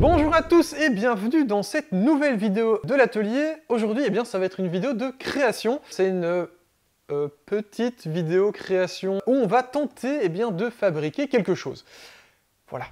Bonjour à tous et bienvenue dans cette nouvelle vidéo de l'atelier. Aujourd'hui, ça va être une vidéo de création. C'est une petite vidéo création où on va tenter de fabriquer quelque chose. Voilà.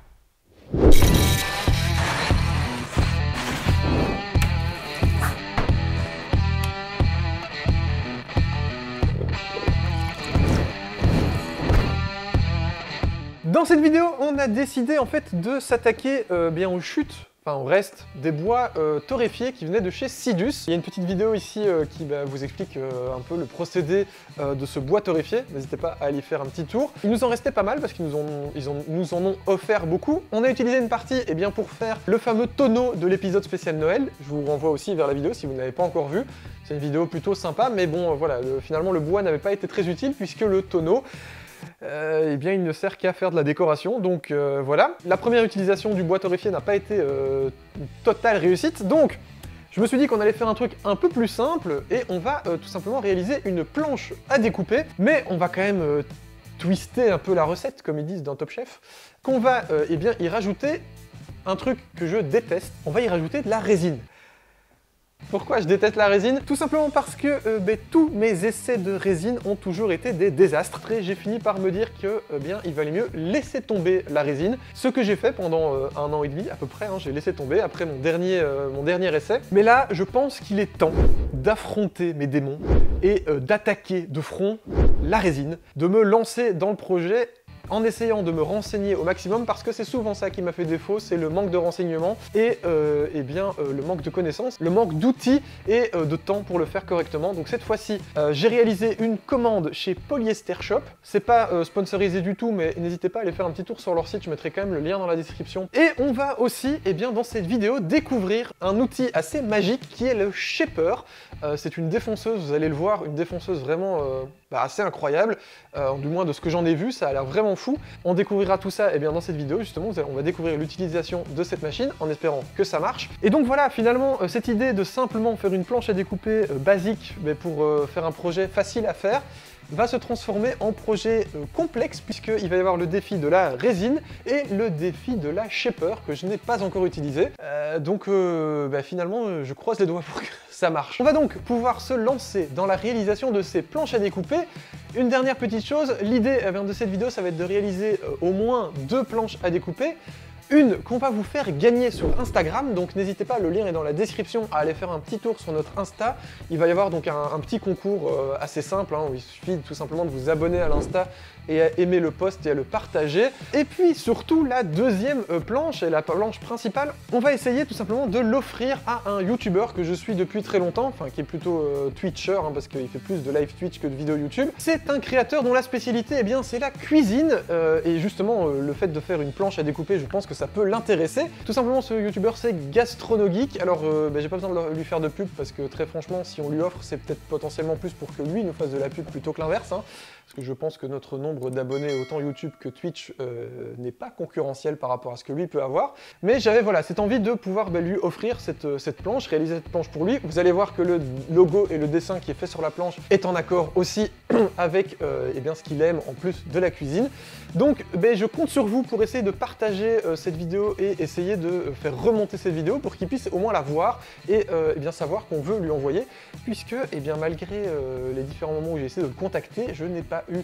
Dans cette vidéo, on a décidé en fait de s'attaquer aux chutes, au reste des bois torréfiés qui venaient de chez Sidus. Il y a une petite vidéo ici qui vous explique un peu le procédé de ce bois torréfié. N'hésitez pas à aller faire un petit tour. Il nous en restait pas mal parce qu'ils nous en ont offert beaucoup. On a utilisé une partie pour faire le fameux tonneau de l'épisode spécial Noël. Je vous renvoie aussi vers la vidéo si vous ne l'avez pas encore vue. C'est une vidéo plutôt sympa, mais bon voilà, finalement le bois n'avait pas été très utile puisque le tonneau il ne sert qu'à faire de la décoration, donc voilà. La première utilisation du bois torréfié n'a pas été une totale réussite, donc je me suis dit qu'on allait faire un truc un peu plus simple, et on va tout simplement réaliser une planche à découper, mais on va quand même twister un peu la recette, comme ils disent dans Top Chef, qu'on va y rajouter un truc que je déteste, on va y rajouter de la résine. Pourquoi je déteste la résine? Tout simplement parce que tous mes essais de résine ont toujours été des désastres. Et j'ai fini par me dire que il valait mieux laisser tomber la résine. Ce que j'ai fait pendant 1 an et demi à peu près, j'ai laissé tomber après mon dernier essai. Mais là, je pense qu'il est temps d'affronter mes démons et d'attaquer de front la résine, de me lancer dans le projet en essayant de me renseigner au maximum, parce que c'est souvent ça qui m'a fait défaut, c'est le manque de renseignements et le manque de connaissances, le manque d'outils et de temps pour le faire correctement. Donc cette fois-ci, j'ai réalisé une commande chez Polyester Shop. C'est pas sponsorisé du tout, mais n'hésitez pas à aller faire un petit tour sur leur site, je mettrai quand même le lien dans la description. Et on va aussi, dans cette vidéo, découvrir un outil assez magique qui est le Shaper. C'est une défonceuse, vous allez le voir, une défonceuse vraiment assez incroyable, du moins de ce que j'en ai vu, ça a l'air vraiment fou. On découvrira tout ça dans cette vidéo, justement, on va découvrir l'utilisation de cette machine en espérant que ça marche. Et donc voilà, finalement, cette idée de simplement faire une planche à découper basique pour faire un projet facile à faire, va se transformer en projet complexe, puisqu'il va y avoir le défi de la résine et le défi de la shaper que je n'ai pas encore utilisé. Donc finalement, je croise les doigts pour que ça marche. On va donc pouvoir se lancer dans la réalisation de ces planches à découper. Une dernière petite chose, l'idée de cette vidéo, ça va être de réaliser au moins 2 planches à découper. Une qu'on va vous faire gagner sur Instagram, donc n'hésitez pas, le lien est dans la description, à aller faire un petit tour sur notre Insta. Il va y avoir donc un petit concours assez simple, où il suffit tout simplement de vous abonner à l'Insta et à aimer le post et à le partager. Et puis surtout, la deuxième planche, et la planche principale, on va essayer tout simplement de l'offrir à un YouTuber que je suis depuis très longtemps, qui est plutôt Twitcher, parce qu'il fait plus de live Twitch que de vidéos YouTube. C'est un créateur dont la spécialité, c'est la cuisine, et justement, le fait de faire une planche à découper, je pense que ça peut l'intéresser. Tout simplement, ce YouTuber, c'est Gastronogeek. Alors, j'ai pas besoin de lui faire de pub, parce que très franchement, si on lui offre, c'est peut-être potentiellement plus pour que lui nous fasse de la pub plutôt que l'inverse, parce que je pense que notre nombre d'abonnés autant YouTube que Twitch n'est pas concurrentiel par rapport à ce que lui peut avoir. Mais j'avais cette envie de pouvoir lui offrir cette planche, réaliser cette planche pour lui. Vous allez voir que le logo et le dessin qui est fait sur la planche est en accord aussi avec ce qu'il aime en plus de la cuisine. Donc je compte sur vous pour essayer de partager cette vidéo et essayer de faire remonter cette vidéo pour qu'il puisse au moins la voir et savoir qu'on veut lui envoyer, puisque malgré les différents moments où j'ai essayé de le contacter, je n'ai pas eu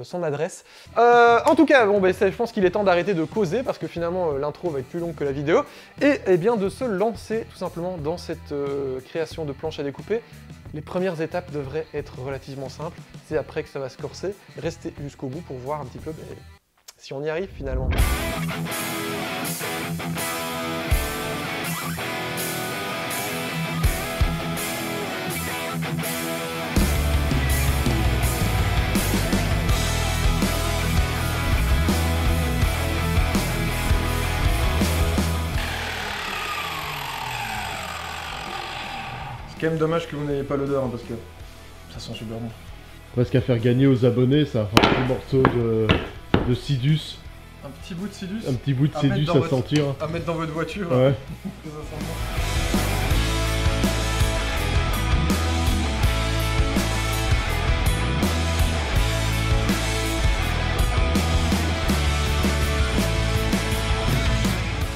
son adresse. En tout cas, je pense qu'il est temps d'arrêter de causer, parce que finalement l'intro va être plus longue que la vidéo, et de se lancer tout simplement dans cette création de planche à découper. Les premières étapes devraient être relativement simples, c'est après que ça va se corser. Restez jusqu'au bout pour voir un petit peu si on y arrive finalement. C'est quand même dommage que vous n'ayez pas l'odeur, parce que ça sent super bon. Presque à faire gagner aux abonnés, ça va faire un petit morceau de Sidus. Un petit bout de Sidus. Un petit bout de Sidus à sentir. À mettre dans votre voiture. Ouais. Que ça sent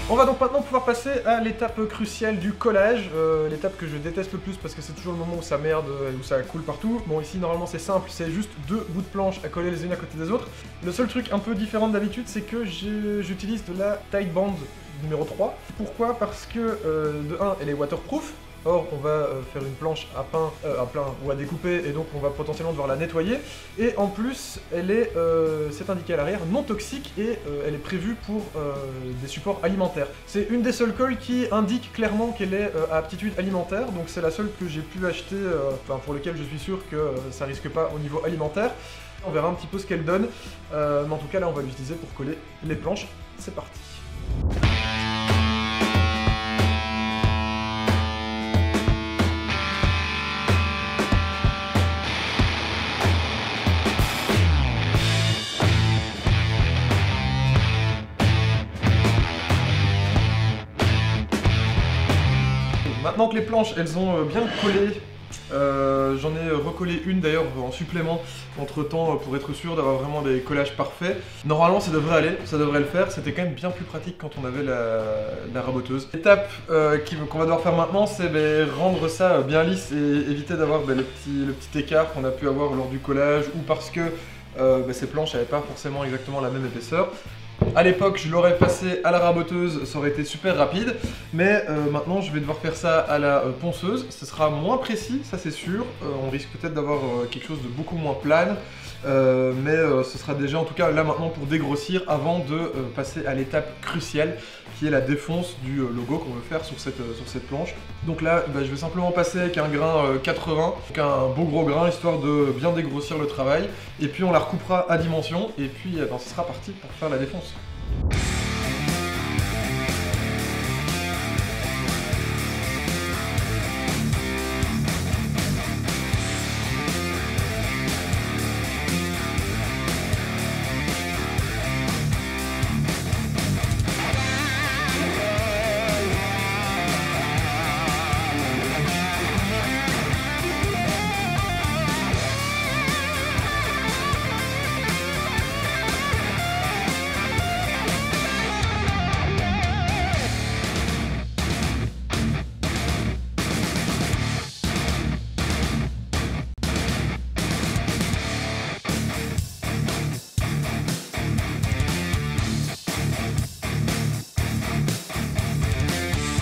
bon. On va donc maintenant pouvoir passer à l'étape cruciale du collage, l'étape que je déteste le plus parce que c'est toujours le moment où ça merde, où ça coule partout. Bon ici normalement c'est simple, c'est juste 2 bouts de planche à coller les unes à côté des autres. Le seul truc un peu différent d'habitude c'est que j'utilise de la Tide Bond numéro 3. Pourquoi? Parce que de 1 elle est waterproof. Or, on va faire une planche à pain ou à découper, et donc on va potentiellement devoir la nettoyer. Et en plus, elle est, c'est indiqué à l'arrière, non toxique, et elle est prévue pour des supports alimentaires. C'est une des seules colles qui indique clairement qu'elle est à aptitude alimentaire, donc c'est la seule que j'ai pu acheter, pour laquelle je suis sûr que ça risque pas au niveau alimentaire. On verra un petit peu ce qu'elle donne, mais en tout cas là on va l'utiliser pour coller les planches. C'est parti. Maintenant que les planches elles ont bien collé, j'en ai recollé une d'ailleurs en supplément entre temps pour être sûr d'avoir vraiment des collages parfaits. Normalement ça devrait aller, ça devrait le faire, c'était quand même bien plus pratique quand on avait la raboteuse. L'étape qu'on va devoir faire maintenant c'est rendre ça bien lisse et éviter d'avoir le petit écart qu'on a pu avoir lors du collage ou parce que ces planches n'avaient pas forcément exactement la même épaisseur. A l'époque, je l'aurais passé à la raboteuse, ça aurait été super rapide, mais maintenant je vais devoir faire ça à la ponceuse. Ce sera moins précis, ça c'est sûr. On risque peut-être d'avoir quelque chose de beaucoup moins plane, mais ce sera déjà en tout cas là maintenant pour dégrossir avant de passer à l'étape cruciale qui est la défonce du logo qu'on veut faire sur cette planche. Donc là, je vais simplement passer avec un grain 80, donc un beau gros grain histoire de bien dégrossir le travail, et puis on la recoupera à dimension, et puis ce sera parti pour faire la défonce.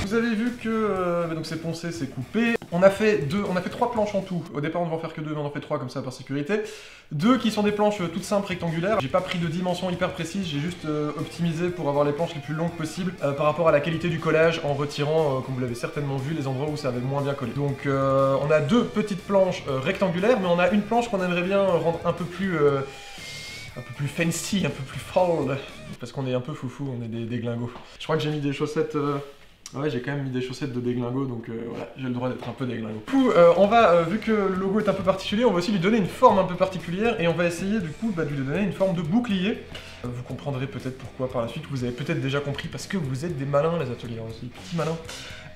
Vous avez vu que donc c'est poncé, c'est coupé. On a fait 3 planches en tout. Au départ on devait en faire que 2, mais on en fait 3 comme ça par sécurité. 2 qui sont des planches toutes simples rectangulaires. J'ai pas pris de dimension hyper précise, j'ai juste optimisé pour avoir les planches les plus longues possibles par rapport à la qualité du collage en retirant, comme vous l'avez certainement vu, les endroits où ça avait moins bien collé. Donc on a 2 petites planches rectangulaires, mais on a une planche qu'on aimerait bien rendre un peu plus fancy, un peu plus fold, parce qu'on est un peu foufou, on est des déglingos. Je crois que j'ai mis des chaussettes... Ouais, j'ai quand même mis des chaussettes de déglingo, donc voilà, j'ai le droit d'être un peu déglingo. Du coup, on va, vu que le logo est un peu particulier, on va aussi lui donner une forme un peu particulière, et on va essayer du coup de lui donner une forme de bouclier. Vous comprendrez peut-être pourquoi par la suite, vous avez peut-être déjà compris, parce que vous êtes des malins les ateliers aussi, petits malins.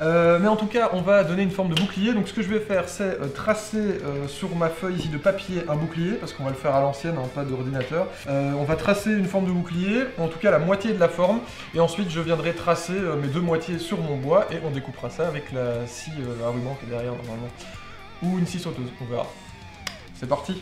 Mais en tout cas, on va donner une forme de bouclier, donc ce que je vais faire, c'est tracer sur ma feuille ici de papier un bouclier, parce qu'on va le faire à l'ancienne, hein, pas d'ordinateur. On va tracer une forme de bouclier, en tout cas la moitié de la forme, et ensuite je viendrai tracer mes 2 moitiés sur mon bois, et on découpera ça avec la scie à ruban qui est derrière normalement, ou une scie sauteuse, on verra. C'est parti!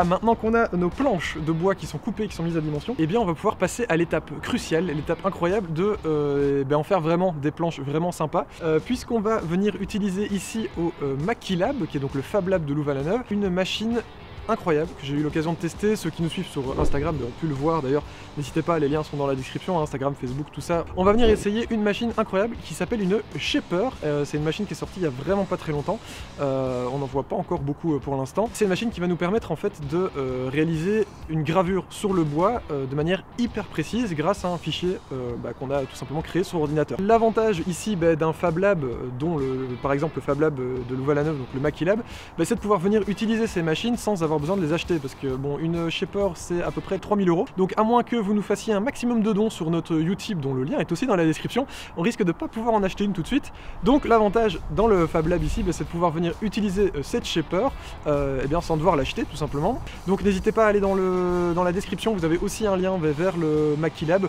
Maintenant qu'on a nos planches de bois qui sont coupées, qui sont mises à dimension, eh bien on va pouvoir passer à l'étape cruciale, l'étape incroyable de en faire vraiment des planches vraiment sympas, puisqu'on va venir utiliser ici au Makilab, qui est donc le Fab Lab de Louvain-la-Neuve, une machine incroyable que j'ai eu l'occasion de tester. Ceux qui nous suivent sur Instagram doivent pu le voir d'ailleurs, n'hésitez pas, les liens sont dans la description, Instagram, Facebook, tout ça. On va venir essayer une machine incroyable qui s'appelle une Shaper. C'est une machine qui est sortie il y a vraiment pas très longtemps, on n'en voit pas encore beaucoup pour l'instant. C'est une machine qui va nous permettre en fait de réaliser une gravure sur le bois de manière hyper précise grâce à un fichier qu'on a tout simplement créé sur ordinateur. L'avantage ici d'un Fab Lab, dont par exemple le Fab Lab de Louvain-la-Neuve, donc le Makilab, c'est de pouvoir venir utiliser ces machines sans avoir avoir besoin de les acheter parce que bon, une shaper c'est à peu près 3000 €. Donc à moins que vous nous fassiez un maximum de dons sur notre Utip, dont le lien est aussi dans la description, on risque de pas pouvoir en acheter une tout de suite. Donc l'avantage dans le Fab Lab ici, c'est de pouvoir venir utiliser cette shaper et bien sans devoir l'acheter tout simplement. Donc n'hésitez pas à aller dans la description, vous avez aussi un lien vers le Makilab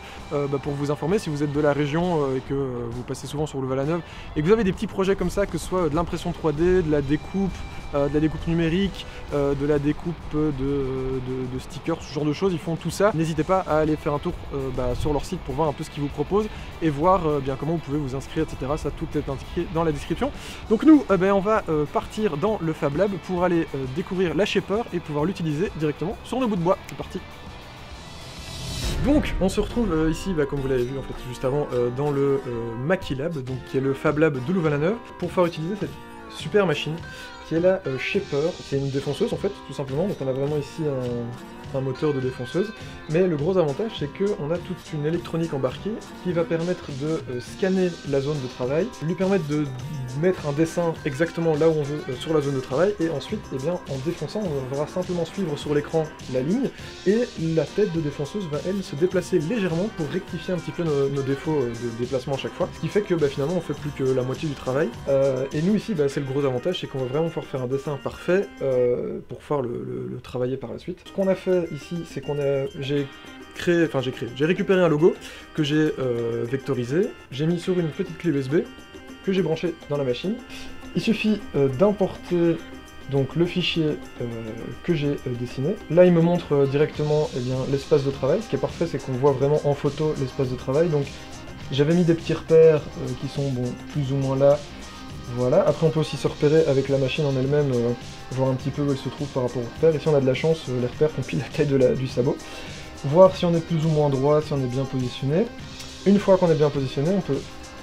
pour vous informer si vous êtes de la région et que vous passez souvent sur le Val-la-Neuve et que vous avez des petits projets comme ça, que ce soit de l'impression 3D, de la découpe numérique, de la découpe de stickers, ce genre de choses, ils font tout ça. N'hésitez pas à aller faire un tour sur leur site pour voir un peu ce qu'ils vous proposent et voir bien comment vous pouvez vous inscrire, etc. Ça, tout est indiqué dans la description. Donc nous, on va partir dans le Fab Lab pour aller découvrir la shaper et pouvoir l'utiliser directement sur nos bouts de bois. C'est parti. Donc on se retrouve ici, comme vous l'avez vu en fait juste avant, dans le Makilab, donc qui est le Fab Lab de Louvain-la-Neuve, pour pouvoir utiliser cette super machine qui est la shaper. C'est une défonceuse en fait, tout simplement. Donc on a vraiment ici un moteur de défonceuse, mais le gros avantage c'est qu'on a toute une électronique embarquée qui va permettre de scanner la zone de travail, lui permettre de mettre un dessin exactement là où on veut sur la zone de travail, et ensuite en défonçant on va simplement suivre sur l'écran la ligne, et la tête de défonceuse va elle se déplacer légèrement pour rectifier un petit peu nos défauts de déplacement à chaque fois, ce qui fait que finalement on fait plus que la moitié du travail, et nous ici c'est le gros avantage, c'est qu'on va vraiment pouvoir faire un dessin parfait pour pouvoir le travailler par la suite. Ce qu'on a fait ici, c'est j'ai récupéré un logo que j'ai vectorisé, j'ai mis sur une petite clé USB que j'ai branché dans la machine. Il suffit d'importer donc le fichier que j'ai dessiné. Là il me montre directement l'espace de travail. Ce qui est parfait, c'est qu'on voit vraiment en photo l'espace de travail. Donc j'avais mis des petits repères qui sont plus ou moins là. Voilà, après on peut aussi se repérer avec la machine en elle-même, voir un petit peu où elle se trouve par rapport aux repères, et si on a de la chance, les repères font pile la taille du sabot. Voir si on est plus ou moins droit, si on est bien positionné. Une fois qu'on est bien positionné, on peut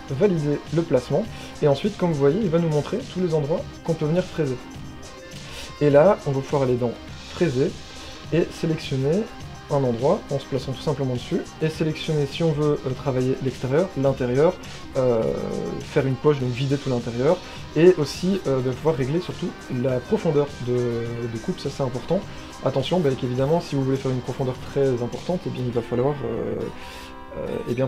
valider le placement, et ensuite, comme vous voyez, il va nous montrer tous les endroits qu'on peut venir fraiser. Et là, on va pouvoir aller dans Fraiser, et sélectionner un endroit en se plaçant tout simplement dessus, et sélectionner si on veut travailler l'extérieur, l'intérieur, faire une poche, donc vider tout l'intérieur, et aussi pouvoir régler surtout la profondeur de coupe, ça c'est important. Attention, qu'évidemment si vous voulez faire une profondeur très importante, il va falloir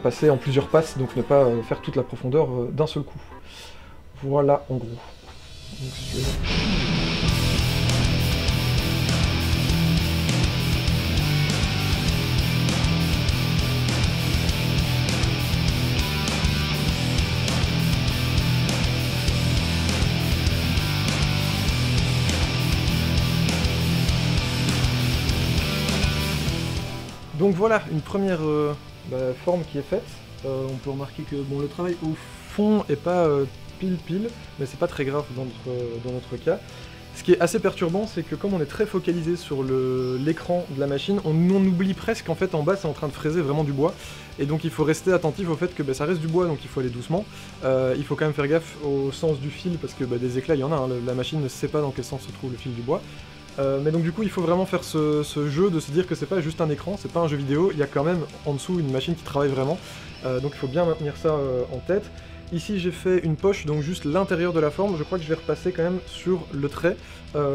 passer en plusieurs passes, donc ne pas faire toute la profondeur d'un seul coup. Voilà en gros. Donc, donc voilà, une première forme qui est faite. On peut remarquer que le travail au fond est pas pile, mais c'est pas très grave dans notre cas. Ce qui est assez perturbant, c'est que comme on est très focalisé sur l'écran de la machine, on oublie presque en fait en bas c'est en train de fraiser vraiment du bois. Et donc il faut rester attentif au fait que ça reste du bois, donc il faut aller doucement. Il faut quand même faire gaffe au sens du fil, parce que des éclats il y en a, hein, la machine ne sait pas dans quel sens se trouve le fil du bois. Mais donc du coup il faut vraiment faire ce jeu de se dire que c'est pas juste un écran, c'est pas un jeu vidéo, il y a quand même en dessous une machine qui travaille vraiment, donc il faut bien maintenir ça en tête. Ici j'ai fait une poche, donc juste l'intérieur de la forme, je crois que je vais repasser quand même sur le trait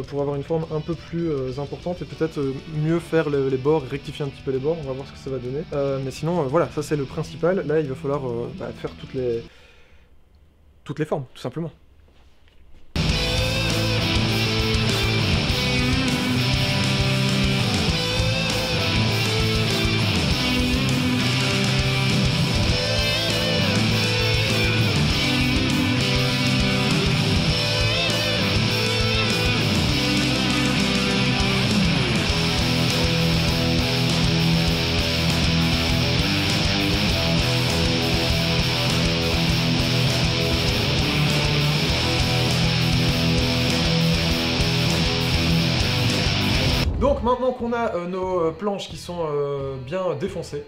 pour avoir une forme un peu plus importante et peut-être mieux faire les bords, rectifier un petit peu les bords, on va voir ce que ça va donner. Mais sinon voilà, ça c'est le principal, là il va falloir faire toutes les formes, tout simplement. maintenant qu'on a nos planches qui sont bien défoncées,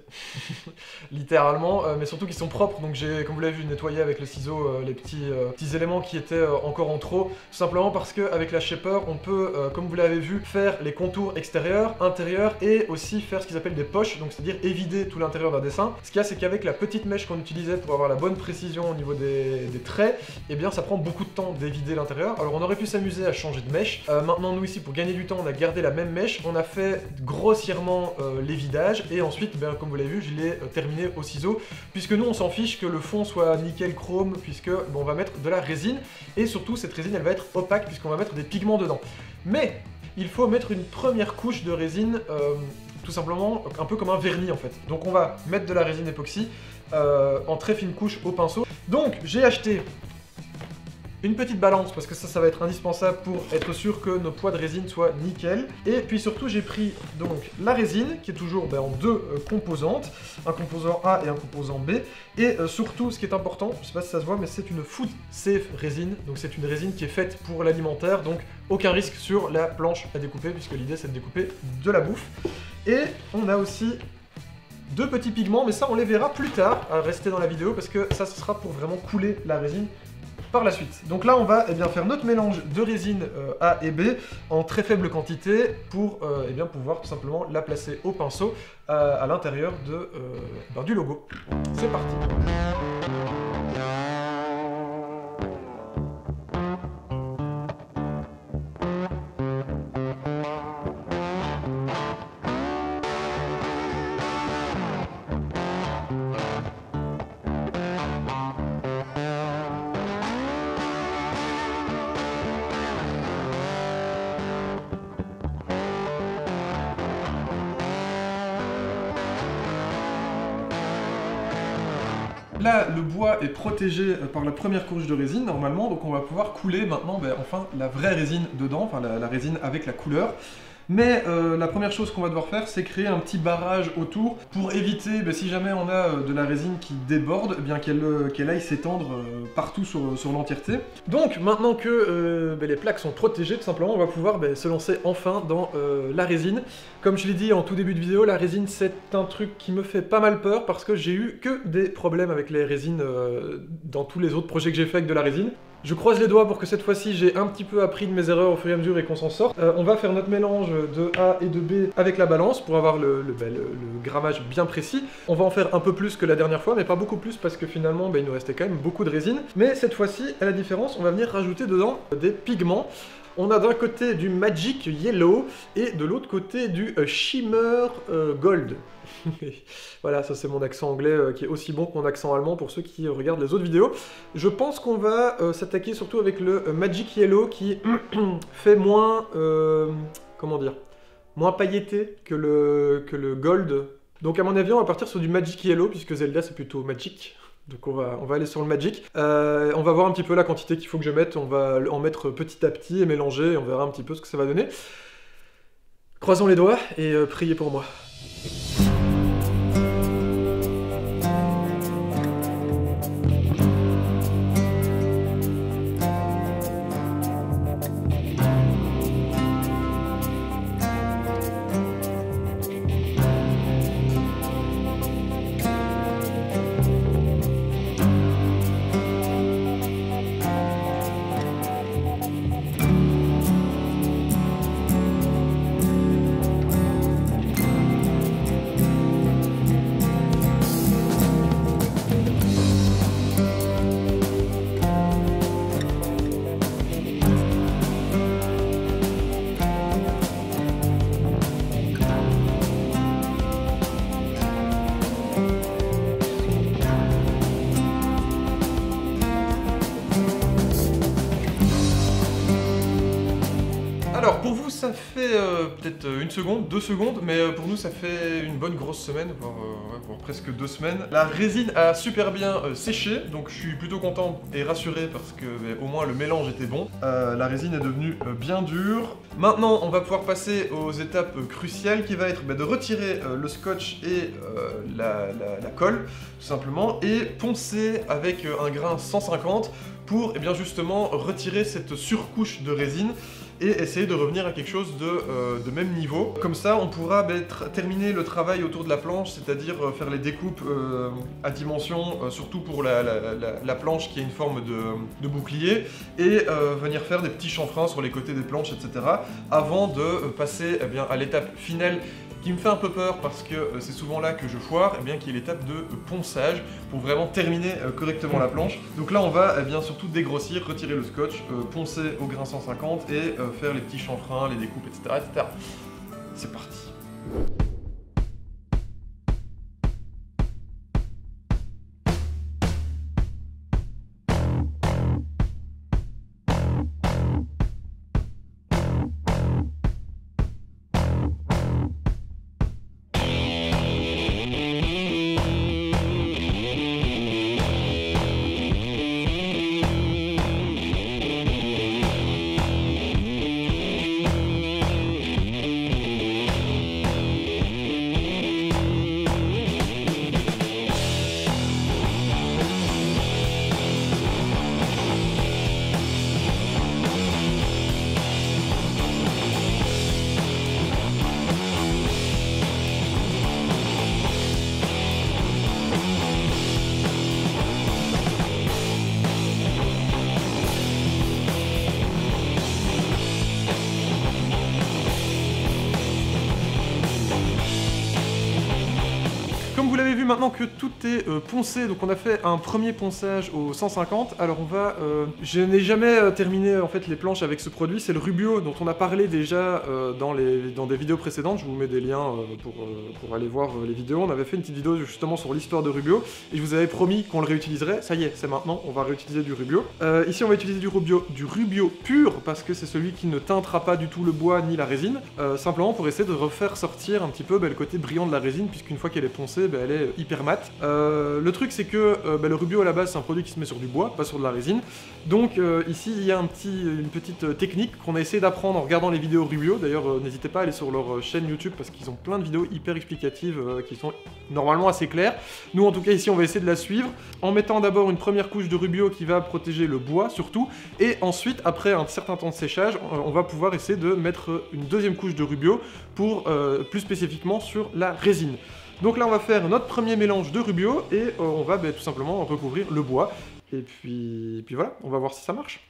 littéralement, mais surtout qui sont propres, donc j'ai, comme vous l'avez vu, nettoyé avec le ciseau les petits éléments qui étaient encore en trop, tout simplement parce qu'avec la shaper, on peut, comme vous l'avez vu, faire les contours extérieurs, intérieurs, et aussi faire ce qu'ils appellent des poches, donc c'est-à-dire évider tout l'intérieur d'un dessin. Ce qu'il y a, c'est qu'avec la petite mèche qu'on utilisait pour avoir la bonne précision au niveau des traits, eh bien ça prend beaucoup de temps d'évider l'intérieur. Alors on aurait pu s'amuser à changer de mèche. Maintenant nous ici, pour gagner du temps, on a gardé la même mèche, on a fait grossièrement l'évidage, et ensuite, ben, comme vous l'avez vu, je l'ai terminé au ciseau, puisque nous on s'en fiche que le fond soit nickel chrome, puisque bon, on va mettre de la résine, et surtout cette résine elle va être opaque, puisqu'on va mettre des pigments dedans. Mais il faut mettre une première couche de résine, tout simplement un peu comme un vernis en fait. Donc on va mettre de la résine époxy en très fine couche au pinceau. Donc j'ai acheté une petite balance, parce que ça va être indispensable pour être sûr que nos poids de résine soient nickel. Et puis surtout, j'ai pris donc la résine, qui est toujours en deux composantes, un composant A et un composant B. Et surtout, ce qui est important, je sais pas si ça se voit, mais c'est une food safe résine. Donc c'est une résine qui est faite pour l'alimentaire, donc aucun risque sur la planche à découper, puisque l'idée c'est de découper de la bouffe. Et on a aussi deux petits pigments, mais ça on les verra plus tard, à rester dans la vidéo, parce que ça ce sera pour vraiment couler la résine par la suite. Donc là on va faire notre mélange de résine A et B en très faible quantité pour pouvoir tout simplement la placer au pinceau à l'intérieur du logo. C'est parti. Là, le bois est protégé par la première couche de résine, normalement, donc on va pouvoir couler maintenant, enfin, la vraie résine dedans, enfin la résine avec la couleur. Mais la première chose qu'on va devoir faire, c'est créer un petit barrage autour pour éviter, si jamais on a de la résine qui déborde, qu'elle aille s'étendre partout sur l'entièreté. Donc maintenant que les plaques sont protégées, tout simplement, on va pouvoir se lancer enfin dans la résine. Comme je l'ai dit en tout début de vidéo, la résine c'est un truc qui me fait pas mal peur parce que j'ai eu que des problèmes avec les résines dans tous les autres projets que j'ai fait avec de la résine. Je croise les doigts pour que cette fois-ci j'ai un petit peu appris de mes erreurs au fur et à mesure et qu'on s'en sorte. On va faire notre mélange de A et de B avec la balance pour avoir le grammage bien précis. On va en faire un peu plus que la dernière fois, mais pas beaucoup plus parce que finalement il nous restait quand même beaucoup de résine. Mais cette fois-ci, à la différence, on va venir rajouter dedans des pigments. On a d'un côté du Magic Yellow et de l'autre côté du Shimmer Gold. Voilà, ça c'est mon accent anglais qui est aussi bon que mon accent allemand pour ceux qui regardent les autres vidéos. Je pense qu'on va s'attaquer surtout avec le Magic Yellow qui fait moins, comment dire, moins pailleté que le Gold. Donc à mon avis on va partir sur du Magic Yellow puisque Zelda c'est plutôt Magic. Donc on va aller sur le Magic. On va voir un petit peu la quantité qu'il faut que je mette, on va en mettre petit à petit et mélanger et on verra un petit peu ce que ça va donner. Croisons les doigts et priez pour moi. Alors pour vous ça fait peut-être une seconde, 2 secondes, mais pour nous ça fait une bonne grosse semaine, voire presque 2 semaines. La résine a super bien séché, donc je suis plutôt content et rassuré parce que au moins le mélange était bon. La résine est devenue bien dure. Maintenant on va pouvoir passer aux étapes cruciales qui va être de retirer le scotch et la colle tout simplement et poncer avec un grain 150 pour justement retirer cette surcouche de résine et essayer de revenir à quelque chose de même niveau. Comme ça, on pourra terminer le travail autour de la planche, c'est-à-dire faire les découpes à dimension, surtout pour la planche qui a une forme de bouclier, et venir faire des petits chanfreins sur les côtés des planches, etc. avant de passer à l'étape finale qui me fait un peu peur parce que c'est souvent là que je foire, qui est l'étape de ponçage pour vraiment terminer correctement la planche. Donc là on va surtout dégrossir, retirer le scotch, poncer au grain 150 et faire les petits chanfreins, les découpes, etc. etc. C'est parti. Comme vous l'avez vu, maintenant que tout est poncé, donc on a fait un premier ponçage au 150, alors on va... je n'ai jamais terminé en fait les planches avec ce produit, c'est le Rubio dont on a parlé déjà dans des vidéos précédentes, je vous mets des liens pour aller voir les vidéos. On avait fait une petite vidéo justement sur l'histoire de Rubio, et je vous avais promis qu'on le réutiliserait, ça y est, c'est maintenant, on va réutiliser du Rubio. Ici on va utiliser du Rubio pur, parce que c'est celui qui ne teintera pas du tout le bois ni la résine, simplement pour essayer de refaire sortir un petit peu le côté brillant de la résine, puisqu'une fois qu'elle est poncée, elle est hyper mate. Le truc c'est que le Rubio à la base c'est un produit qui se met sur du bois, pas sur de la résine. Donc ici il y a une petite technique qu'on a essayé d'apprendre en regardant les vidéos Rubio. D'ailleurs n'hésitez pas à aller sur leur chaîne YouTube parce qu'ils ont plein de vidéos hyper explicatives qui sont normalement assez claires. Nous en tout cas ici on va essayer de la suivre en mettant d'abord une première couche de Rubio qui va protéger le bois surtout, et ensuite après un certain temps de séchage on va pouvoir essayer de mettre une deuxième couche de Rubio pour plus spécifiquement sur la résine. Donc là on va faire notre premier mélange de Rubio et on va tout simplement recouvrir le bois. Et puis voilà, on va voir si ça marche.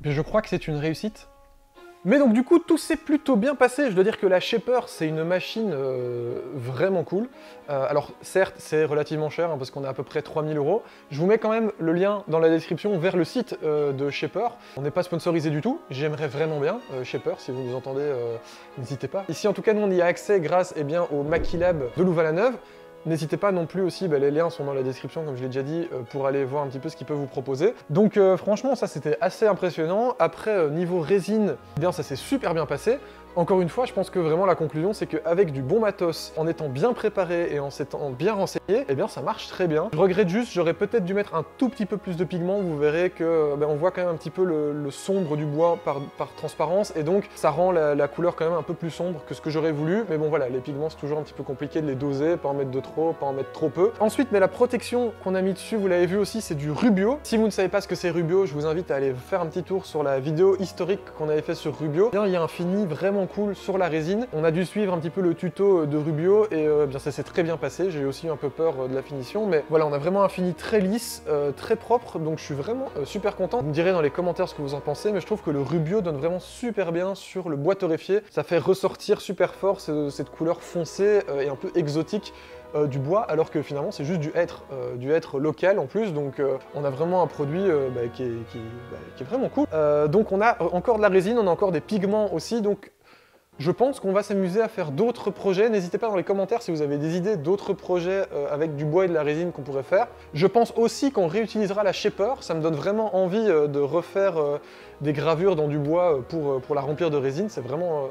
Je crois que c'est une réussite. Mais donc du coup, tout s'est plutôt bien passé. Je dois dire que la Shaper, c'est une machine vraiment cool. Alors certes, c'est relativement cher, parce qu'on est à peu près 3000 €. Je vous mets quand même le lien dans la description vers le site de Shaper. On n'est pas sponsorisé du tout. J'aimerais vraiment bien Shaper, si vous nous entendez, n'hésitez pas. Ici, en tout cas, nous, on y a accès grâce au Maquilab de Louvain-la-Neuve. N'hésitez pas non plus aussi, les liens sont dans la description comme je l'ai déjà dit, pour aller voir un petit peu ce qu'ils peuvent vous proposer. Donc franchement ça c'était assez impressionnant. Après niveau résine, ça s'est super bien passé. Encore une fois, je pense que vraiment la conclusion, c'est qu'avec du bon matos, en étant bien préparé et en s'étant bien renseigné, eh bien ça marche très bien. Je regrette juste, j'aurais peut-être dû mettre un tout petit peu plus de pigments. Vous verrez que on voit quand même un petit peu le sombre du bois par transparence, et donc ça rend la couleur quand même un peu plus sombre que ce que j'aurais voulu. Mais bon voilà, les pigments c'est toujours un petit peu compliqué de les doser, pas en mettre de trop, pas en mettre trop peu. Ensuite, mais la protection qu'on a mis dessus, vous l'avez vu aussi, c'est du Rubio. Si vous ne savez pas ce que c'est Rubio, je vous invite à aller faire un petit tour sur la vidéo historique qu'on avait fait sur Rubio. Bien, il y a un fini vraiment cool sur la résine. On a dû suivre un petit peu le tuto de Rubio et bien ça s'est très bien passé. J'ai eu aussi un peu peur de la finition, mais voilà, on a vraiment un fini très lisse, très propre, donc je suis vraiment super content. Vous me direz dans les commentaires ce que vous en pensez, mais je trouve que le Rubio donne vraiment super bien sur le bois torréfié. Ça fait ressortir super fort cette couleur foncée et un peu exotique du bois, alors que finalement c'est juste du hêtre local en plus, donc on a vraiment un produit qui est vraiment cool. Donc on a encore de la résine, on a encore des pigments aussi, donc je pense qu'on va s'amuser à faire d'autres projets. N'hésitez pas dans les commentaires si vous avez des idées d'autres projets avec du bois et de la résine qu'on pourrait faire. Je pense aussi qu'on réutilisera la shaper, ça me donne vraiment envie de refaire des gravures dans du bois pour la remplir de résine, c'est vraiment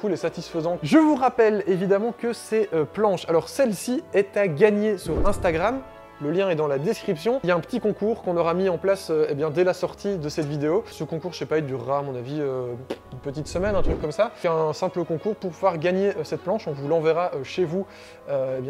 cool et satisfaisant. Je vous rappelle évidemment que ces planches, alors celle-ci est à gagner sur Instagram. Le lien est dans la description. Il y a un petit concours qu'on aura mis en place dès la sortie de cette vidéo. Ce concours, je sais pas, il durera à mon avis une petite semaine, un truc comme ça. C'est un simple concours pour pouvoir gagner cette planche. On vous l'enverra chez vous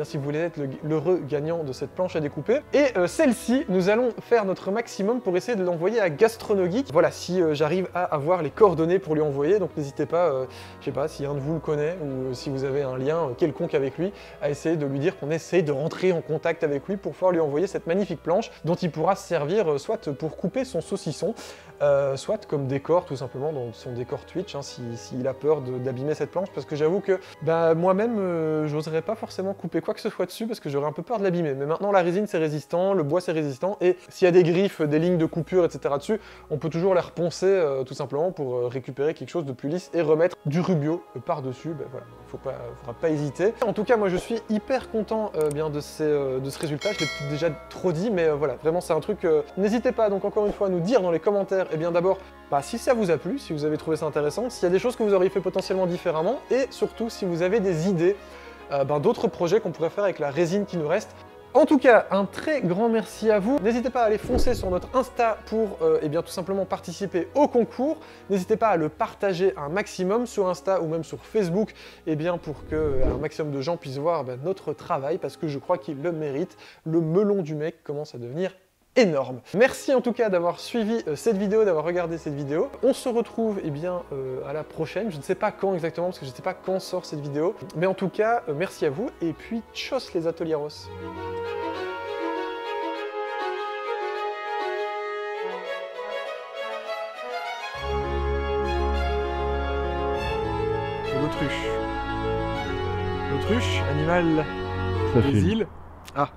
si vous voulez être l'heureux gagnant de cette planche à découper. Et celle-ci, nous allons faire notre maximum pour essayer de l'envoyer à Gastronogeek. Voilà, si j'arrive à avoir les coordonnées pour lui envoyer, donc n'hésitez pas, je sais pas, si un de vous le connaît ou si vous avez un lien quelconque avec lui, à essayer de lui dire qu'on essaye de rentrer en contact avec lui pour pouvoir lui envoyer cette magnifique planche dont il pourra se servir soit pour couper son saucisson, soit comme décor tout simplement dans son décor Twitch, hein, s'il a peur d'abîmer cette planche, parce que j'avoue que moi-même j'oserais pas forcément couper quoi que ce soit dessus parce que j'aurais un peu peur de l'abîmer. Mais maintenant la résine c'est résistant, le bois c'est résistant, et s'il y a des griffes, des lignes de coupure, etc. dessus, on peut toujours les reponcer tout simplement pour récupérer quelque chose de plus lisse et remettre du Rubio par-dessus. Voilà, faudra pas hésiter. En tout cas, moi je suis hyper content de ce résultat. Je l'ai déjà trop dit, mais voilà, vraiment c'est un truc. N'hésitez pas donc encore une fois à nous dire dans les commentaires, d'abord si ça vous a plu, si vous avez trouvé ça intéressant, s'il y a des choses que vous auriez fait potentiellement différemment, et surtout si vous avez des idées d'autres projets qu'on pourrait faire avec la résine qui nous reste. En tout cas, un très grand merci à vous. N'hésitez pas à aller foncer sur notre Insta pour tout simplement participer au concours. N'hésitez pas à le partager un maximum sur Insta ou même sur Facebook, pour que un maximum de gens puissent voir notre travail, parce que je crois qu'il le mérite. Le melon du mec commence à devenir énorme. Merci en tout cas d'avoir suivi cette vidéo, d'avoir regardé cette vidéo. On se retrouve à la prochaine. Je ne sais pas quand exactement parce que je ne sais pas quand sort cette vidéo. Mais en tout cas, merci à vous et puis tchuss les ateliers. L'autruche. L'autruche, animal des îles. Ah.